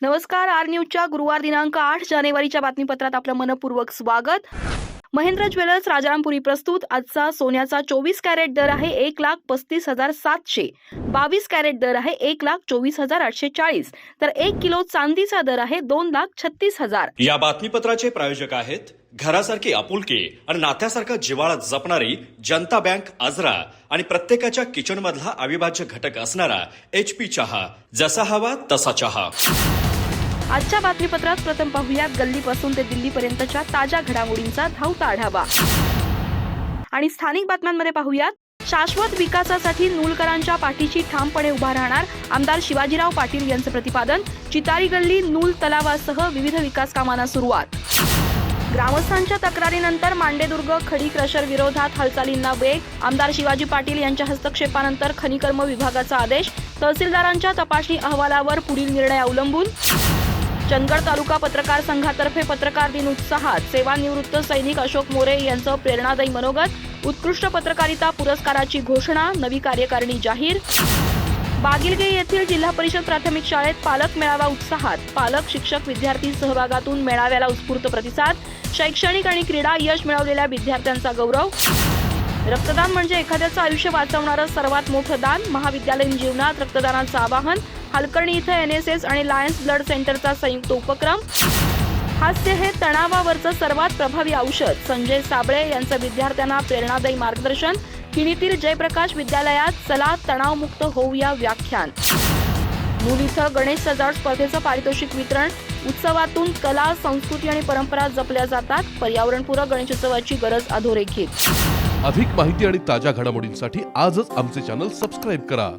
नमस्कार, आर न्यूजच्या गुरुवार दिनांक 8 जानेवारीच्या बातमीपत्रात आपलं मनपूर्वक स्वागत. महेंद्र ज्वेलर्स राजारामपुरी प्रस्तुत. आजचा सोन्याचा 24 कॅरेट दर आहे 1,35,700, 22 कॅरेट दर आहे 1,24,840, तर 1 किलो चांदीचा दर आहे 2,36,000. या बातमीपत्राचे प्रायोजक आहेत घरासारखी आपुलकी आणि नात्यासारखा जिव्हाळा जपणारी जनता बँक आजरा आणि प्रत्येकाच्या किचन मधला अविभाज्य घटक असणारा HP चहा. जसा हवा तसा चहा. आजच्या बातमीपत्रात प्रथम पाहूयात गल्लीपासून ते दिल्लीपर्यंतच्या ताज्या घडामोडींचा धावता आढावा. आणि स्थानिक बातम्यांमध्ये पाहूयात. शाश्वत विकासासाठी नूलकरांच्या पाठीशी ठामपणे उभा राहणार आमदार शिवाजीराव पाटील यांचं प्रतिपादन. चितारी गल्ली नूल तलावासह विविध विकास कामांना सुरुवात. ग्रामस्थांच्या तक्रारीनंतर मांडेदुर्ग खडी क्रशर विरोधात हालचालींना वेग. आमदार शिवाजी पाटील यांच्या हस्तक्षेपानंतर खनिकर्म विभागाचा आदेश. तहसीलदारांच्या तपासणी अहवालावर पुढील निर्णय अवलंबून. चंदगड तालुका पत्रकार संघातर्फे पत्रकार दिन उत्साहात. सेवानिवृत्त सैनिक अशोक मोरे यांचं प्रेरणादायी मनोगत. उत्कृष्ट पत्रकारिता पुरस्काराची घोषणा. नवी कार्यकारिणी जाहीर. बागिलगे येथील जिल्हा परिषद प्राथमिक शाळेत पालक मेळावा उत्साहात. पालक शिक्षक विद्यार्थी सहभागातून मेळाव्याला उत्स्फूर्त प्रतिसाद. शैक्षणिक आणि क्रीडा यश मिळवलेल्या विद्यार्थ्यांचा गौरव. रक्तदान म्हणजे एखाद्याचं आयुष्य वाचवणारं सर्वात मोठं दान. महाविद्यालयीन जीवनात रक्तदानाचं आवाहन. हलकर्णी इथं NSS आणि लायन्स ब्लड सेंटरचा संयुक्त उपक्रम. हास्य हे तणावावरचं सर्वात प्रभावी औषध. संजय साबळे यांचं विद्यार्थ्यांना प्रेरणादायी मार्गदर्शन. किणीतील जयप्रकाश विद्यालयात चला तणावमुक्त होऊया व्याख्यान. मूल इथं गणेश सजावट स्पर्धेचं पारितोषिक वितरण. उत्सवातून कला, संस्कृती आणि परंपरा जपल्या जातात. पर्यावरणपूरक गणेशोत्सवाची गरज अधोरेखित. अधिक माहिती आणि ताज्या घडामोडींसाठी आजच आमचे चॅनल सबस्क्राईब करा.